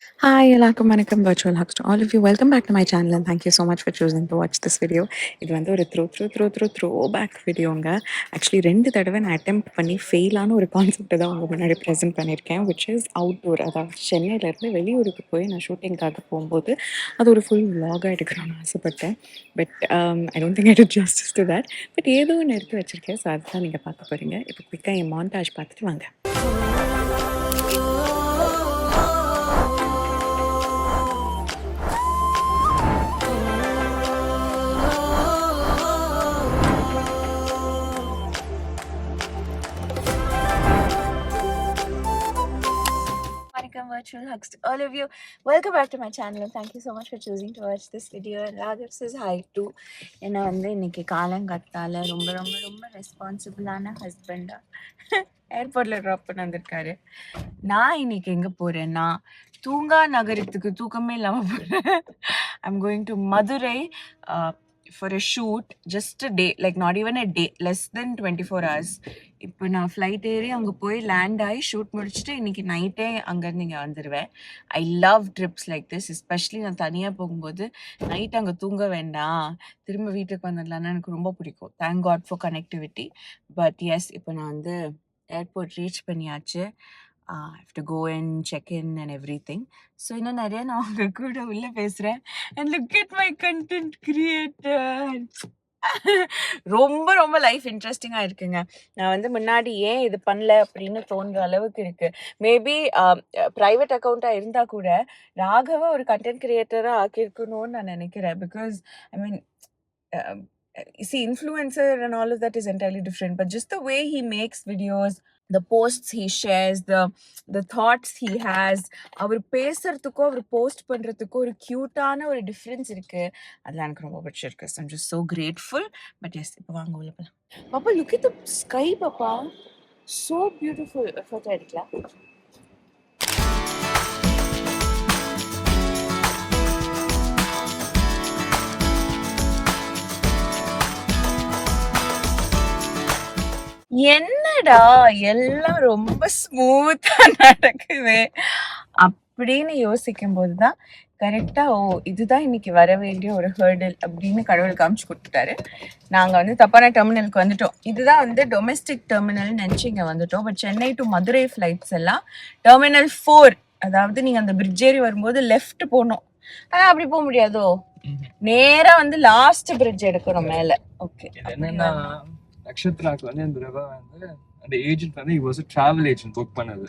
Hi, எல்லாருக்கும் வணக்கம். Virtual hugs to all of you. Welcome back to my channel and thank you so much for choosing to watch this video. இது வந்து ஒரு throw back வீடியோங்க. Actually 2 தடவை நான் attempt பண்ணி ஃபெயிலான ஒரு கான்செப்ட்டை தான் உங்க முன்னாடி ப்ரெசென்ட் பண்ணியிருக்கேன். Which is outdoor. அதாவது சென்னையிலேருந்து வெளியூருக்கு போய் நான் ஷூட்டிங்காக போகும்போது அது ஒரு ஃபுல் விலாகாக எடுக்கணும்னு ஆசைப்பட்டேன். But I don't think I did justice to that. But ஏதோ ஒன்று எடுத்து வச்சிருக்கேன். ஸோ அதுதான் நீங்கள் பார்க்க போகிறீங்க. இப்போ குயிக்காக என் மாண்டாஜ் பார்த்துட்டு வாங்க. Virtual hugs to all of you. Welcome back to my channel and thank you so much for choosing to watch this video. And Raghav says hi too. ஏன்னா வந்து இன்னைக்கு காலங்கத்தால ரொம்ப ரொம்ப ரொம்ப ரெஸ்பான்சிபிளான ஹஸ்பண்டா ஏர்போர்ட்ல ட்ராப் பண்ண வந்திருக்காரு. நான் இன்னைக்கு எங்க போறேன்னா தூங்கா நகரத்துக்கு தூக்கமே இல்லாம போறேன். I'm going to Madurai for a shoot, just a day, like not even a day, less than 24 hours. இப்போ நான் ஃப்ளைட் ஏறி அங்கே போய் லேண்ட் ஆகி ஷூட் முடிச்சுட்டு இன்னைக்கு நைட்டே அங்கேருந்து இங்கே வந்துடுவேன். I love trips like this, especially நான் தனியாக போகும்போது நைட் அங்கே தூங்க வேண்டாம், திரும்ப வீட்டுக்கு வந்துடலான்னு எனக்கு ரொம்ப பிடிக்கும். Thank God for connectivity. But yes, இப்போ நான் வந்து ஏர்போர்ட் ரீச் பண்ணியாச்சு. I have to go and check in and everything. So இன்னும் நிறைய நான் உங்க கூட உள்ள பேசுறேன். And look at my content creator. ரொம்ப ரொம்ப லைஃப் இன்ட்ரெஸ்டிங்கா இருக்குங்க. நான் வந்து முன்னாடி ஏன் இது பண்ணல அப்படின்னு தோன்ற அளவுக்கு இருக்கு. மேபி பிரைவேட் அக்கௌண்டா இருந்தா கூட ராகவ ஒரு கண்டென்ட் கிரியேட்டரா ஆக்கியிருக்கணும்னு நான் நினைக்கிறேன். Because I mean see, influencer and all of that is entirely different, but just the way he makes videos, the posts he shares, the thoughts he has, அவர் பேசுறதுக்கோ அவர் போஸ்ட் பண்றதுக்கோ ஒரு கியூட்டான ஒரு டிஃப்ரென்ஸ் இருக்கு. அதெல்லாம் எனக்கு ரொம்ப பிடிச்சிருக்கு. So I'm just so grateful. But yes, இப்போ வாங்க உள்ள போலாம். பாப்பா, look at the sky, பாப்பா. So beautiful. Photo எடுக்கலாம். என்னடா எல்லாம் ரொம்ப ஸ்மூத்தா நடக்குது அப்படின்னு யோசிக்கும் போதுதான் கரெக்டா இதுதான் இன்னைக்கு வர வேண்டிய ஒரு ஹர்டில் அப்படின்னு கடவுள் காமிச்சு கொடுத்துட்டாரு. நாங்க வந்து தப்பான டெர்மினலுக்கு வந்துட்டோம். இதுதான் வந்து டொமெஸ்டிக் டெர்மினல் நினைச்சு இங்க வந்துட்டோம். But Chennai to Madurai flights எல்லாம் டெர்மினல் 4, அதாவது நீங்க அந்த பிரிட்ஜ் ஏறி வரும்போது லெஃப்ட் போகணும். ஆனா அப்படி போக முடியாதோ, நேரா வந்து லாஸ்ட் பிரிட்ஜ் எடுக்கணும் மேல. ஓகே, என்னன்னா நக்ஷத்ராக்கு வந்து இந்த தடவை வந்து அந்த ஏஜென்ட் வந்து வாஸ் டிராவல் ஏஜென்ட் புக் பண்ணது.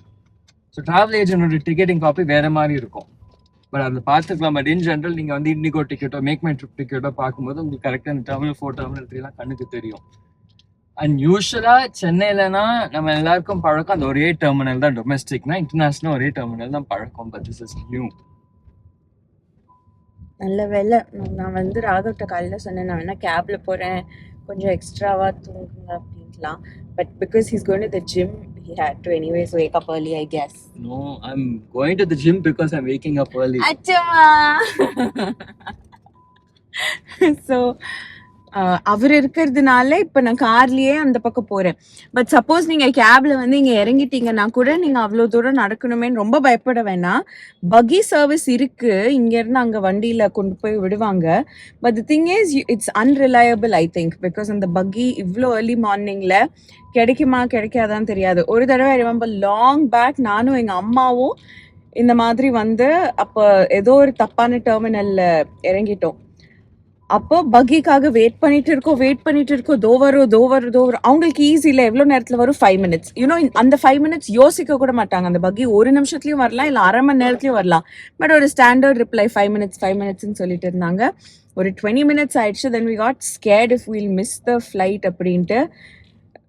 ஸோ டிராவல் ஏஜென்டோட டிக்கெட்டிங் காப்பி வேற மாதிரி இருக்கும். பட் அதை பார்த்துக்கலாம். பட் இன் ஜென்ரல் நீங்கள் வந்து இண்டிகோ டிக்கெட்டோ மேக் மை ட்ரிப் டிக்கெட்டோ பார்க்கும்போது உங்களுக்கு கரெக்டாக இந்த டெர்மினல் 4 டெர்மினல் 3 கண்ணுக்கு தெரியும். அண்ட் யூஸ்வலாக சென்னையிலனா நம்ம எல்லாருக்கும் பழக்கம் அந்த ஒரே டெர்மினல் தான் டொமெஸ்டிக்னா, இன்டர்நேஷனல் ஒரே டெர்மினல் தான் பழக்கம். But this is new. நல்ல வேலை. நான் வந்து ராகவ்கிட்ட காலையில் சொன்னேன், நான் வேணா கேப்ல போறேன், கொஞ்சம் எக்ஸ்ட்ராவா தூங்குங்க அப்படின்ட்டுலாம். But because he's going to the gym, he had to anyways wake up early, I guess. No, I'm going to the gym because I'm waking up early. Achama. So அவர் இருக்கிறதுனால இப்போ நான் கார்லயே அந்த பக்கம் போறேன். பட் சப்போஸ் நீங்க கேப்ல வந்து இங்க இறங்கிட்டீங்கன்னா கூட நீங்க அவ்வளவு தூரம் நடக்கணுமேன்னு ரொம்ப பயப்பட வேணாம். பகி சர்வீஸ் இருக்கு, இங்க இருந்து அங்க வண்டியில கொண்டு போய் விடுவாங்க. But the thing is it's unreliable I think. Because அந்த பகி இவ்வளோ ஏர்லி மார்னிங்ல கிடைக்குமா கிடைக்காதான்னு தெரியாது. ஒரு தடவை ஐ ரிமெம்பர் லாங் பேக், நானும் எங்க அம்மாவும் இந்த மாதிரி வந்து அப்போ ஏதோ ஒரு தப்பான டெர்மினல்ல இறங்கிட்டோம். அப்போ பக்கிக்காக வெயிட் பண்ணிட்டு இருக்கோம். தோ வரும். அவங்களுக்கு ஈஸி இல்லை, எவ்வளோ நேரத்தில் வரும், 5 minutes. யூனோ அந்த 5 minutes யோசிக்க கூட மாட்டாங்க. அந்த பக்கி 1 நிமிஷத்துலையும் வரலாம், இல்லை அரை மணி நேரத்துலையும் வரலாம். பட் ஒரு ஸ்டாண்டர்ட் ரிப்ளை 5 minutes சொல்லிட்டு இருந்தாங்க. ஒரு 20 minutes ஆயிடுச்சு. Then we got scared if we'll miss the flight அப்படின்ட்டு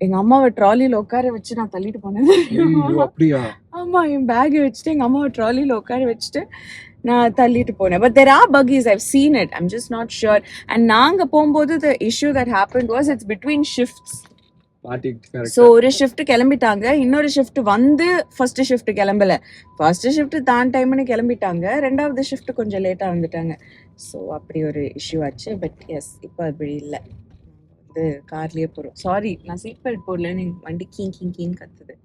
எங்க அம்மாவை ட்ராலியில உட்கார வச்சு நான் தள்ளிட்டு போனேன். ஆமா, என் பேக்கை வச்சுட்டு எங்க அம்மாவை ட்ராலியில உட்கார வச்சுட்டு நான் தள்ளிட்டு போனேன். But there are buggies, I've seen it, I'm just not sure. And நாங்க போகும்போது the issue that happened was it's between shifts. So ஒரு ஷிஃப்ட் கிளம்பிட்டாங்க, இன்னொரு ஷிஃப்ட் வந்து ஃபர்ஸ்ட் ஷிஃப்ட் கிளம்பல. ஃபர்ஸ்ட் ஷிஃப்ட் தான் டைம்னு கிளம்பிட்டாங்க, ரெண்டாவது ஷிஃப்ட் கொஞ்சம் லேட்டாக வந்துட்டாங்க. ஸோ அப்படி ஒரு இஷ்யூ ஆச்சு. பட் எஸ், இப்போ அப்படி இல்லை, வந்து கார்லயே போகிறோம். சாரி, நான் சீட் பெல்ட் போடலன்னு வண்டி கீன்னு கத்துது.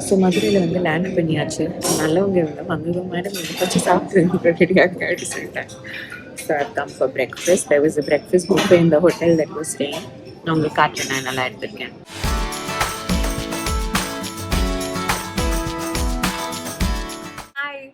ஸோ மதுரையில் வந்து லேண்ட் பண்ணியாச்சு. நல்லவங்க இவங்க வந்ததும் மேடம் இதை வச்சு சாப்பிட்டு ரெடியாக அப்படி சொல்லிட்டேன். So I come for breakfast. There was a breakfast buffet in the hotel that was staying. நான் உங்களுக்கு காட்டுறேன், நான் நல்லா எடுத்திருக்கேன். ஹாய்.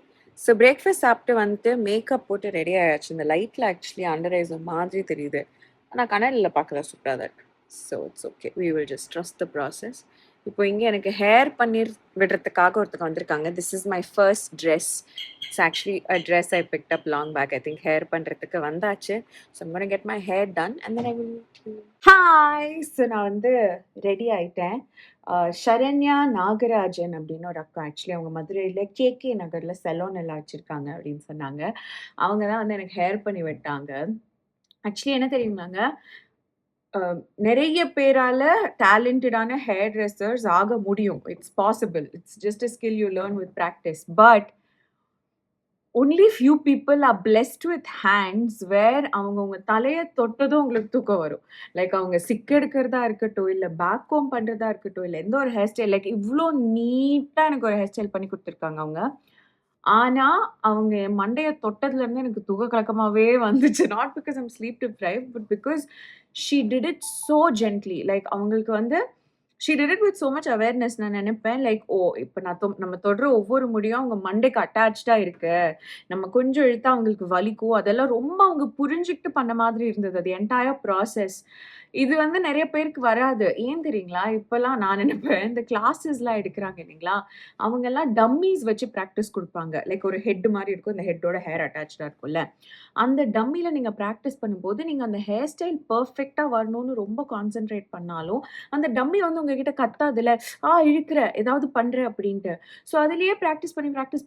ஸோ பிரேக்ஃபாஸ்ட் சாப்பிட்டு வந்துட்டு மேக்கப் போட்டு ரெடி ஆயாச்சு. இந்த லைட்டில் ஆக்சுவலி அண்டர் ஐஸ் மாதிரி தெரியுது, ஆனால் கண்ணாடியில் பார்க்கல சூப்பராக தான் இருக்கு. So it's okay, we will just trust the process. இப்போ இங்கே எனக்கு ஹேர் பண்ணி விடுறதுக்காக ஒருத்தங்க வந்திருக்காங்க. This is my first dress. It's actually a dress I picked up long back. I think hair பண்ணுறதுக்கு வந்தாச்சு. So I'm gonna get my hair done and then I will meet you. Hi. So நான் வந்து ready ஆயிட்டேன். ஷரண்யா நாகராஜன் அப்படின்னு ஒரு அக்கா, actually அவங்க மதுரையில் கேகே நகரில் செலோன் எல்லாம் வச்சுருக்காங்க அப்படின்னு சொன்னாங்க. அவங்க தான் வந்து எனக்கு ஹேர் பண்ணி விட்டாங்க. ஆக்சுவலி என்ன தெரியுங்களாங்க, நிறைய பேரால டேலண்டடான ஹேர் ட்ரெஸ்ஸர்ஸ் ஆக முடியும். It's possible. It's just a skill you learn with practice. But only few people are blessed with hands where அவங்க தலையை தொட்டதும் உங்களுக்கு தூக்கம் வரும். லைக் அவங்க சிக் எடுக்கிறதா இருக்கட்டும், இல்லை பேக் கோம் பண்ணுறதா இருக்கட்டும், இல்லை எந்த ஒரு ஹேர் ஸ்டைல், லைக் இவ்வளோ நீட்டாக எனக்கு ஒரு ஹேர் ஸ்டைல் பண்ணி கொடுத்துருக்காங்க அவங்க. ஆனால் அவங்க என் மண்டையை தொட்டதுலேருந்து எனக்கு தூக்க கலக்கமாகவே வந்துச்சு. Not because I'm sleep deprived, but because she did it so gently. Like அவங்களுக்கு வந்து she did it with so much awareness. நான் நினைப்பேன் லைக், ஓ இப்போ நம்ம தொடுற ஒவ்வொரு முடியும் அவங்க மண்டைக்கு அட்டாச்சாக இருக்கு, நம்ம கொஞ்சம் இழுத்தா அவங்களுக்கு வலிக்கும், அதெல்லாம் ரொம்ப அவங்க புரிஞ்சுக்கிட்டு பண்ண மாதிரி இருந்தது அது என்டையர் ப்ராசஸ். இது வந்து நிறைய பேருக்கு வராது. ஏன் தெரியுங்களா, இப்போல்லாம் நான் நினைப்பேன் இந்த கிளாஸஸ்லாம் எடுக்கிறாங்க இல்லைங்களா, அவங்கெல்லாம் டம்மிஸ் வச்சு ப்ராக்டிஸ் கொடுப்பாங்க. லைக் ஒரு ஹெட் மாதிரி இருக்கும், இந்த ஹெட்டோட ஹேர் அட்டாச்சாக இருக்கும்ல, அந்த டம்மியில் நீங்கள் ப்ராக்டிஸ் பண்ணும்போது நீங்கள் அந்த ஹேர் ஸ்டைல் பர்ஃபெக்டாக வரணும்னு ரொம்ப கான்சென்ட்ரேட் பண்ணாலும் அந்த டம்மி வந்து உங்ககிட்ட கத்தாதுல, இழுக்கிற ஏதாவது பண்ணுற அப்படின்ட்டு. ஸோ அதுலேயே ப்ராக்டிஸ்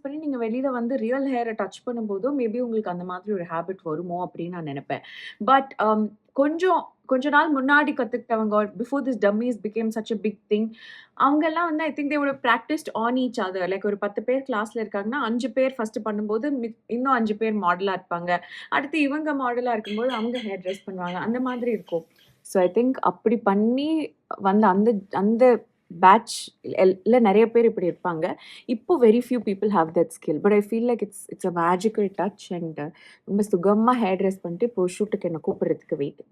பண்ணி நீங்கள் வெளியில் வந்து ரியல் ஹேரை டச் பண்ணும்போதும் மேபி உங்களுக்கு அந்த மாதிரி ஒரு ஹேபிட் வருமோ அப்படின்னு நான் நினைப்பேன். பட் கொஞ்ச நாள் முன்னாடி கற்றுக்கிட்டவங்க, before this dummies became such a big thing, அவங்கெல்லாம் வந்து I think they would practised on each other. Like ஒரு 10 பேர் கிளாஸில் இருக்காங்கன்னா 5 பேர் ஃபஸ்ட்டு பண்ணும்போது இன்னும் 5 பேர் மாடலாக இருப்பாங்க. அடுத்து இவங்க மாடலாக இருக்கும்போது அவங்க ஹேர் ட்ரெஸ் பண்ணுவாங்க, அந்த மாதிரி இருக்கும். ஸோ ஐ திங்க் அப்படி பண்ணி வந்த அந்த அந்த பேட்ச் நிறைய பேர் இப்படி இருப்பாங்க. இப்போ very few people have that skill. But I feel like it's a magical touch and ரொம்ப சுகமாக ஹேர் ட்ரெஸ் பண்ணிட்டு இப்போ ஷூட்டுக்கு என்னை கூப்பிட்றதுக்கு வெயிட்.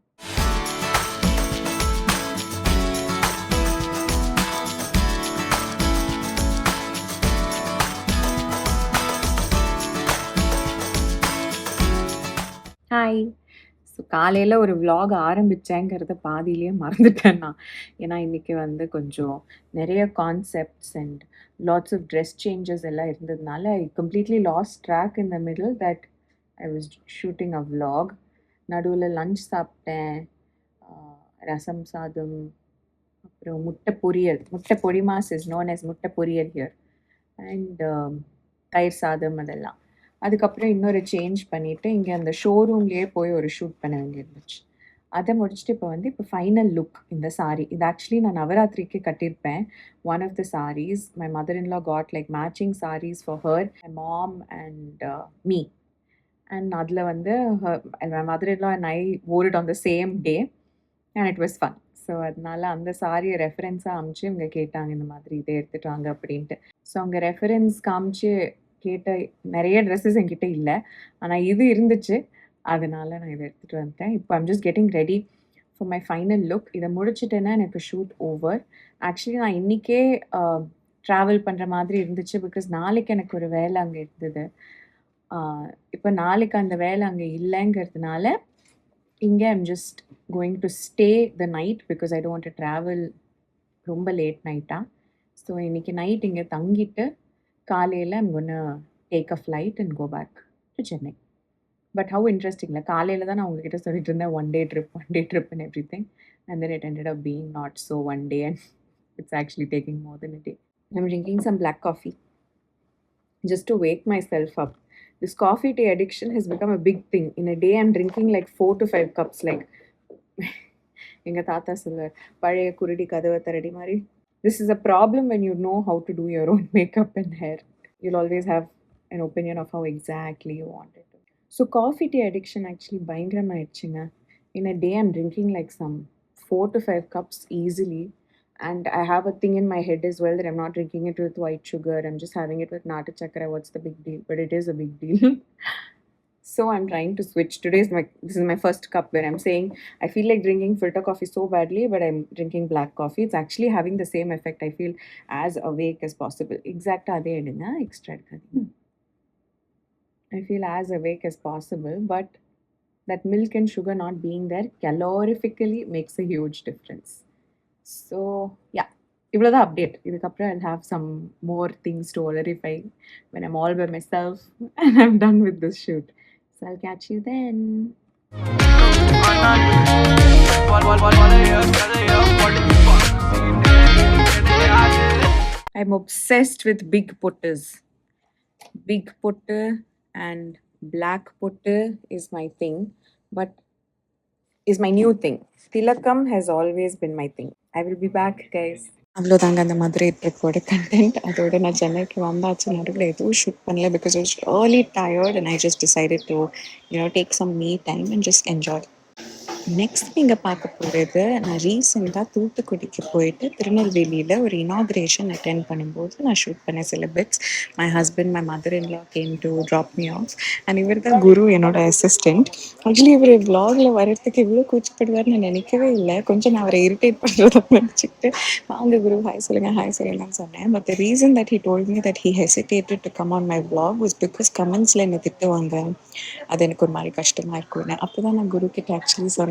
ஹாய். ஸோ காலையில் ஒரு விலாக் ஆரம்பித்தேங்கிறத பாதியிலேயே மறந்துட்டேன் நான். ஏன்னா இன்றைக்கி வந்து கொஞ்சம் நிறைய concepts and lots of dress changes எல்லாம் இருந்ததுனால I completely lost track in the middle that I was shooting a vlog. நடுவில் லஞ்ச் சாப்பிட்டேன், ரசம் சாதம், அப்புறம் முட்டை பொரியல். முட்டை பொடிமாஸ் இஸ் நோன் as முட்டை பொரியல் ஹியர். அண்ட் தயிர் சாதம் அதெல்லாம். அதுக்கப்புறம் இன்னொரு சேஞ்ச் பண்ணிவிட்டு இங்கே அந்த ஷோரூம்லேயே போய் ஒரு ஷூட் பண்ண வேண்டியிருந்துச்சு. அதை முடிச்சுட்டு இப்போ ஃபைனல் லுக் இந்த சாரீ. இது ஆக்சுவலி நான் நவராத்திரிக்கு கட்டியிருப்பேன். One of the saris my mother in law got like matching saris for her, my mom and me. And அதில் வந்து my mother in law and I wore it on the same day and it was fun. So அதனால அந்த சாரியை ரெஃபரன்ஸாக அமிச்சு இவங்க கேட்டாங்க இந்த மாதிரி இதை எடுத்துகிட்டு வாங்க அப்படின்ட்டு. ஸோ அவங்க ரெஃபரன்ஸ் காமிச்சு கேட்ட நிறைய ட்ரெஸ்ஸஸ் என்கிட்ட இல்லை, ஆனால் இது இருந்துச்சு, அதனால நான் இதை எடுத்துகிட்டு வந்துட்டேன். இப்போ I'm just getting ready for my final look. இதை முடிச்சுட்டேன்னா எனக்கு ஷூட் ஓவர். ஆக்சுவலி நான் இன்றைக்கே ட்ராவல் பண்ணுற மாதிரி இருந்துச்சு, பிகாஸ் நாளைக்கு எனக்கு ஒரு வேலை அங்கே இருந்தது. இப்போ நாளைக்கு அந்த வேலை அங்கே இல்லைங்கிறதுனால இங்கே I'm just going to stay the night because I don't want to travel ரொம்ப லேட் நைட்டாக. ஸோ இன்றைக்கி நைட் இங்கே தங்கிட்டு காலையில் I'm gonna take a flight and go back to Chennai. But how இன்ட்ரெஸ்டிங்ல, காலையில் தான் நான் உங்ககிட்ட சொல்லிட்டு இருந்தேன் one day trip and everything, and then it ended up being not so one day and it's actually taking more than a day. I'm drinking some black coffee just to wake myself up. This coffee tea addiction has become a big thing. In a day I'm drinking like 4 to 5 cups. Like எங்கள் தாத்தா சொல்லுவார், பழைய குருடி கதவை தரடி மாதிரி. This is a problem when you know how to do your own makeup and hair. You'll always have an opinion of how exactly you want it. So coffee tea addiction actually பயங்கரமாயிடுச்சுங்க. In a day I'm drinking like some 4 to 5 cups easily, And I have a thing in my head as well that I'm not drinking it with white sugar. I'm just having it with nata chakra. What's the big deal? But it is a big deal. So I'm trying to switch. This is my first cup where I'm saying I feel like drinking filter coffee so badly, but I'm drinking black coffee. It's actually having the same effect. I feel as awake as possible. Exact adhe edunga, extra edukadinga. I feel as awake as possible, but that milk and sugar not being there calorifically makes a huge difference. So yeah, இவ்வளோதான் update. இதுக்கப்புறம் I'll have some more things to verify when I'm all by myself and I'm done with this shoot. So I'll catch you then. I'm obsessed with big putters. Big putter and black putter is my thing, but is my new thing. Tilakam has always been my thing. I will be back, guys. அவ்வளோதாங்க அந்த Madurai ட்ரிப்போட content. அதோட நான் சென்னைக்கு வந்தாச்சு. நடுவில் எதுவும் shoot பண்ணல because I was really tired and I just decided to take some me time and just enjoy. Next நீங்கள் பார்க்க போகிறது, நான் ரீசெண்டாக தூத்துக்குடிக்கு போயிட்டு திருநெல்வேலியில் ஒரு இனாக்ரேஷன் அட்டென்ட் பண்ணும்போது நான் ஷூட் பண்ண சில bits. My husband, my mother in law came to drop me off. And இவர் தான் குரு, என்னோட அசிஸ்டண்ட். ஆக்சுவலி இவர் vlogல வர்றதுக்கு இவ்வளோ கூச்சப்படுவார்னு நான் நினைக்கவே இல்லை. கொஞ்சம் நான் அவரை இரிட்டேட் பண்ணுறதா நினச்சிக்கிட்டு வாங்க குரு ஹாய் சொல்லுங்கன்னு சொன்னேன். But the reason that he told me that he hesitated to come on my vlog was because கமெண்ட்ஸில் என்னை திட்டுவாங்க, அது எனக்கு ஒரு மாதிரி கஷ்டமாக இருக்கும்னு. அப்போ தான் நான் குரு கிட்ட ஆக்சுவலி சொன்னேன்,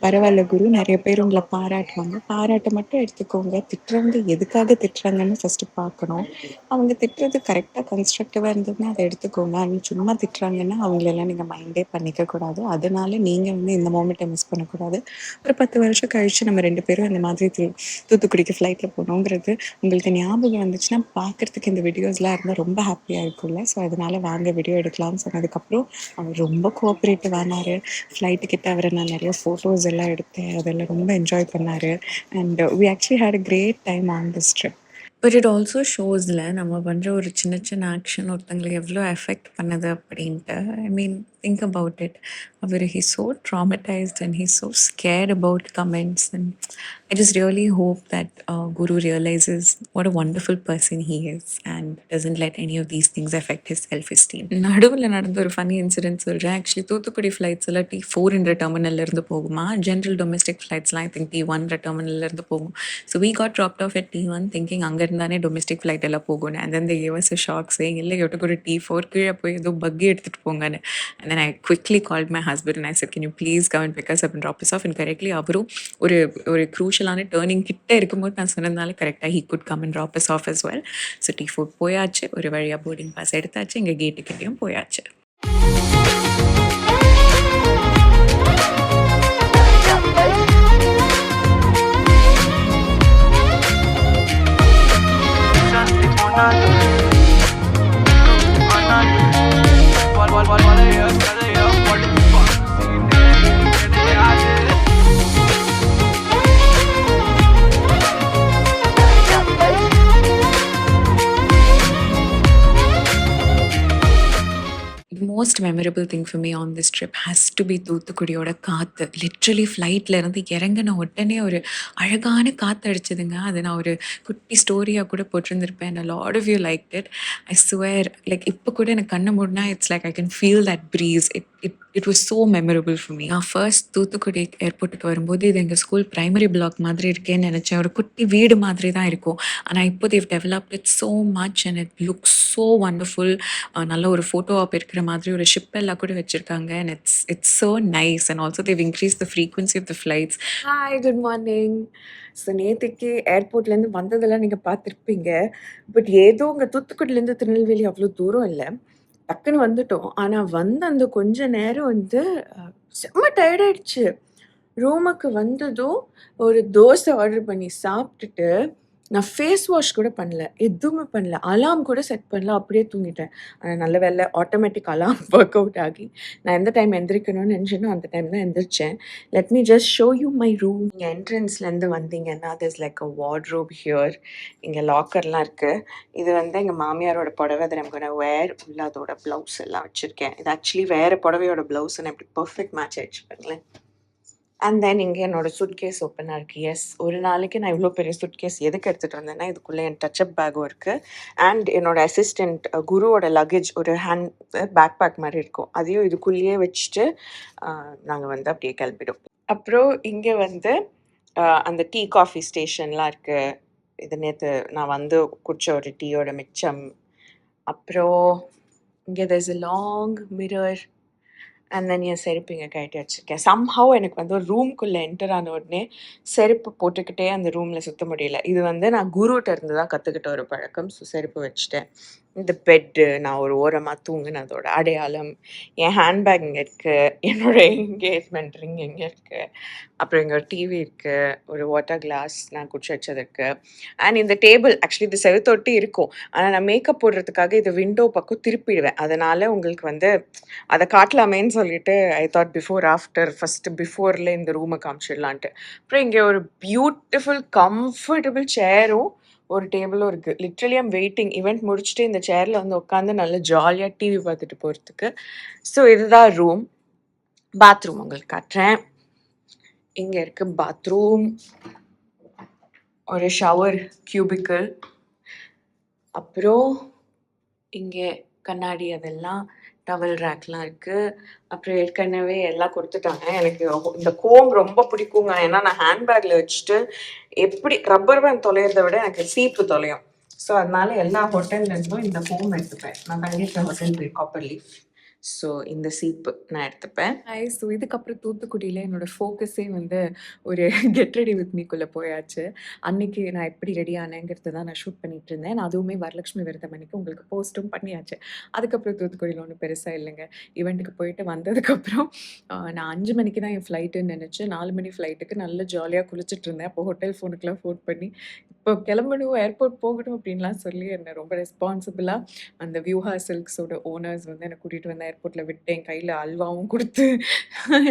பரவாயில்ல குரு, நிறைய பேர் உங்களை பாராட்டுவாங்க, பாராட்ட மட்டும் எடுத்துக்கோங்க, திட்டுறவங்க எதுக்காக திட்டுறாங்கன்னு ஃபர்ஸ்ட் பார்க்கணும். அவங்க திட்டுறது கரெக்டாக கன்ஸ்ட்ரக்டிவாக இருந்ததுன்னா அதை எடுத்துக்கோங்க. அவங்க சும்மா திட்டுறாங்கன்னா அவங்களெல்லாம் நீங்கள் மைண்டே பண்ணிக்க கூடாது. அதனால நீங்கள் இந்த மோமெண்ட்டை மிஸ் பண்ணக்கூடாது. ஒரு 10 வருஷம் கழிச்சு நம்ம 2 பேரும் இந்த மாதிரி தூத்துக்குடிக்கு ஃப்ளைட்டில் போகணுங்கிறது உங்களுக்கு ஞாபகம் வந்துச்சுன்னா பார்க்குறதுக்கு இந்த வீடியோஸ்லாம் இருந்தால் ரொம்ப ஹாப்பியாக இருக்கும்ல. ஸோ அதனால வாங்க வீடியோ எடுக்கலாம்னு சொன்னதுக்கப்புறம் அவர் ரொம்ப கோஆப்ரேட்டிவ் ஆனார். ஃப்ளைட்டு கிட்ட அவரை நான் நிறைய ஃபோட்டோஸ் எல்லாம் எடுத்தேன், அதெல்லாம் ரொம்ப என்ஜாய் பண்ணார். And we actually had a great time on this trip. But it also ஷோஸில் நம்ம பண்ணுற ஒரு சின்ன சின்ன ஆக்ஷன் ஒருத்தங்களை எவ்வளோ எஃபெக்ட் பண்ணுது அப்படின்ட்டு. I mean think about it. அவர் he's so traumatised and he's so scared about comments. And I just really hope that Guru realises what a wonderful person he is and doesn't let any of these things effect his self esteem. நடுவில் நடந்த ஒரு funny incident சொல்கிறேன். Actually Thoothukudi flights எல்லாம் T4 டெர்மினல்லேருந்து போகுமா. General domestic ஃப்ளைட்ஸ்லாம் I think T1 டெர்மினல்லேருந்து போகும். So we got dropped off at T1 thinking அங்கே இருந்தானே டொமஸ்டிக் ஃப்ளைட் எல்லாம் போகணும். And then they gave us a shock saying இல்லை எட்டுக்கு ஒரு T4 கீழே போய் ஏதோ பக்கி எடுத்துகிட்டு போங்கன்னு. And then I quickly called my husband and I said, can you please come and pick us up and drop us off? And correctly அவரும் ஒரு க்ரூஷியலான டேர்னிங் கிட்ட இருக்கும்போது நான் சொன்னதுனால கரெக்டாக he could come and drop us off as well. So T4 போயாச்சு, ஒரு வழியாக போர்டிங் பாஸ் எடுத்தாச்சு, இங்கே கேட்டுக்கிட்டையும் போயாச்சு. Most memorable thing for me on this trip has to be தூத்துக்குடியோட காற்று. லிட்ரலி ஃப்ளைட்டில் இருந்து இறங்கின உடனே ஒரு அழகான காற்று அடிச்சதுங்க. அதை நான் ஒரு குட்டி ஸ்டோரியாக கூட போட்டிருந்திருப்பேன். And lot of you like it. I swear, like இப்போ கூட எனக்கு கண்ணு மூடினா it's like I can feel that breeze. It was so memorable for me. நான் ஃபர்ஸ்ட் தூத்துக்குடி ஏர்போர்ட்டுக்கு வரும்போது இது எங்கள் ஸ்கூல் ப்ரைமரி பிளாக் மாதிரி இருக்கேன்னு நினச்சேன். ஒரு குட்டி வீடு மாதிரி தான் இருக்கும். ஆனால் இப்போ they've developed it so much and it looks so wonderful. நல்ல ஒரு ஃபோட்டோ ஆப் இருக்கிற மாதிரி ஒரு ஷிப் எல்லாம் கூட வச்சுருக்காங்க. And it's so nice. And also they've increase the frequency of the flights. Hi, good morning. So நேற்றுக்கு ஏர்போர்ட்லேருந்து வந்ததெல்லாம் நீங்கள் பார்த்துருப்பீங்க. பட் ஏதோ உங்கள் தூத்துக்குடியிலேருந்து திருநெல்வேலி அவ்வளோ தூரம் இல்லை, டக்குன்னு வந்துட்டோம். ஆனால் அந்த கொஞ்ச நேரம் செம்ம டயர்டாயிடுச்சு. ரூமுக்கு வந்ததும் ஒரு தோசை ஆர்டர் பண்ணி சாப்பிட்டுட்டு நான் ஃபேஸ் வாஷ் கூட பண்ணல, எதுவுமே பண்ணல, அலாம் கூட செட் பண்ணல, அப்படியே தூங்கிட்டேன். ஆனால் நல்ல வேலை ஆட்டோமேட்டிக் அலாம் ஒர்க் அவுட் ஆகி நான் எந்த டைம் எந்திரிக்கணும்னு நினச்சேனோ அந்த டைம் தான் எந்திரிச்சேன். Let me just show you my room. நீங்கள் என்ட்ரன்ஸ்லேருந்து வந்தீங்கன்னா there's like a wardrobe here. இங்கே லாக்கர்லாம் இருக்குது. இது எங்கள் மாமியாரோட புடவை. அதை நம்ம கூட வேர் உள்ள அதோட ப்ளவுஸ் எல்லாம் வச்சுருக்கேன். இது ஆக்சுவலி வேறு புடவையோட ப்ளவுஸ். நான் இப்படி பர்ஃபெக்ட் மேட்ச் ஆயிடுச்சு பாருங்களேன். அண்ட் தென் இங்கே என்னோட சூட்கேஸ் ஓப்பனாக இருக்குது. எஸ், ஒரு நாளைக்கு நான் இவ்வளோ பெரிய சூட்கேஸ் எதுக்கு எடுத்துகிட்டு வந்தேன்னா, இதுக்குள்ளே என் டச்சப் பேக்கும் இருக்குது. அண்ட் என்னோட அசிஸ்டண்ட் குருவோட லக்கேஜ் ஒரு பேக் பேக் மாதிரி இருக்கும். அதையும் இதுக்குள்ளேயே வச்சுட்டு நாங்கள் வந்து அப்படியே கிளம்பிடும். அப்புறம் இங்கே வந்து அந்த டீ காஃபி ஸ்டேஷன்லாம் இருக்குது. இது நேற்று நான் வந்து குடிச்ச ஒரு டீயோட மிச்சம். அப்புறம் இங்கே there's a long mirror. And then என் செருப்பு இங்கே கழட்டி வச்சுருக்கேன். சம்ஹவ் எனக்கு வந்து ஒரு ரூம்குள்ளே என்டர் ஆன உடனே செருப்பு போட்டுக்கிட்டே அந்த ரூமில் சுற்ற முடியல. இது வந்து நான் குருட்ட இருந்து தான் கற்றுக்கிட்ட ஒரு பழக்கம். ஸோ செருப்பு வச்சுட்டேன். இந்த பெட்டு நான் ஒரு ஓரமாக தூங்கினதோட அடையாளம். என் ஹேண்ட்பேக் இங்கே இருக்குது. என்னோட என்கேஜ்மெண்ட் ரிங் இங்கே இருக்குது. அப்புறம் இங்கே ஒரு டிவி இருக்குது. ஒரு வாட்டர் கிளாஸ் நான் குடிச்சு வச்சது இருக்குது. அண்ட் இந்த டேபிள் ஆக்சுவலி இது செவுத்தொட்டி இருக்கும். ஆனால் நான் மேக்கப் போடுறதுக்காக இது விண்டோ பக்கம் திருப்பிடுவேன். அதனால் உங்களுக்கு வந்து அதை காட்டலாமேன்னு சொல்லிட்டு I thought before after first பிஃபோரில் இந்த ரூமை காமிச்சிடலான்ட்டு. அப்புறம் இங்கே ஒரு பியூட்டிஃபுல் கம்ஃபர்டபுள் சேரும் ஒரு டேபிளும் இருக்குது. லிட்ரலி ஐம் வெயிட்டிங் ஈவெண்ட் முடிச்சுட்டு இந்த சேரில் வந்து உட்காந்து நல்லா ஜாலியாக டிவி பார்த்துட்டு போகிறதுக்கு. ஸோ இதுதான் ரூம். பாத்ரூம் உங்களுக்கு காட்டுறேன். இங்கே இருக்குது பாத்ரூம், ஒரு ஷவர் கியூபிக்கல், அப்புறம் இங்கே கண்ணாடி அதெல்லாம் டவல் ரேக்லாம் இருக்குது. அப்புறம் ஏற்கனவே எல்லாம் கொடுத்துட்டாங்க. எனக்கு இந்த கோம் ரொம்ப பிடிக்குங்க. ஏன்னா நான் ஹேண்ட்பேக்கில் வச்சுட்டு எப்படி ரப்பர் பேண்ட் தொலைகிறத விட எனக்கு சீப்பு தொலையும். ஸோ அதனால எல்லா ஹோட்டல்லேருந்தும் இந்த கோம் எடுத்துப்பேன். நான் தங்கியிருக்க ஹோட்டல் பேர் காப்பர் லீஃப். ஸோ இந்த சீப்பு நான் எடுத்துப்பேன். ஸோ இதுக்கப்புறம் தூத்துக்குடியில் என்னோட ஃபோக்கஸே வந்து ஒரு கெட் ரெடி வித் மீக்குள்ளே போயாச்சு. அன்னைக்கு நான் எப்படி ரெடி ஆனேங்கிறது தான் நான் ஷூட் பண்ணிட்டு இருந்தேன். நான் அதுவுமே வரலட்சுமி விரதம் அன்னைக்கு உங்களுக்கு போஸ்ட்டும் பண்ணியாச்சு. அதுக்கப்புறம் தூத்துக்குடியில் ஒன்றும் பெருசாக இல்லைங்க. ஈவெண்ட்டுக்கு போயிட்டு வந்ததுக்கப்புறம் நான் 5 மணிக்கு தான் என் ஃப்ளைட்டுன்னு நினச்சேன். 4 மணி ஃப்ளைட்டுக்கு நல்ல ஜாலியாக குளிச்சுட்டு இருந்தேன். அப்போ ஹோட்டல் ஃபோனுக்குலாம் ஃபோன் பண்ணி இப்போ கிளம்பணும், ஏர்போர்ட் போகணும் அப்படின்லாம் சொல்லி என்னை ரொம்ப ரெஸ்பான்சிபிளாக அந்த வியூஹா சில்க்ஸோட ஓனர்ஸ் வந்து என்னை கூட்டிகிட்டு வந்து ஏர்போர்ட்டில் விட்டு என் கையில் அல்வாவும் கொடுத்து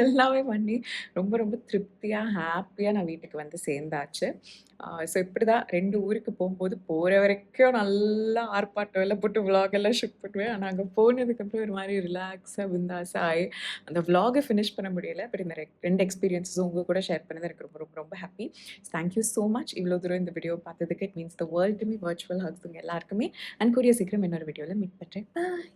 எல்லாமே பண்ணி ரொம்ப ரொம்ப திருப்தியாக ஹாப்பியாக நான் வீட்டுக்கு வந்து சேர்ந்தாச்சு. ஸோ இப்படி தான் 2 ஊருக்கு போகும்போது போகிற வரைக்கும் நல்லா ஆர்ப்பாட்டம் எல்லாம் போட்டு vlog எல்லாம் ஷூட் பண்ணுவேன். ஆனால் அங்கே போனதுக்கப்புறம் ஒரு மாதிரி ரிலாக்ஸாக பிந்தாஸாக ஆகி அந்த vlog-அ ஃபினிஷ் பண்ண முடியல. பட் இந்த 2 எக்ஸ்பீரியன்ஸஸும் உங்கள் கூட ஷேர் பண்ணது எனக்கு ரொம்ப ரொம்ப ரொம்ப ஹாப்பி. தேங்க்யூ ஸோ மச் இவ்வளோ தூரம் இந்த வீடியோ பார்த்ததுக்கு. It means the world to me. Virtual hugs உங்கள் எல்லாருக்குமே. அண்ட் கூடிய சீக்கிரம் இன்னொரு வீடியோவில் மீட் பண்ணுறேன். பாய்.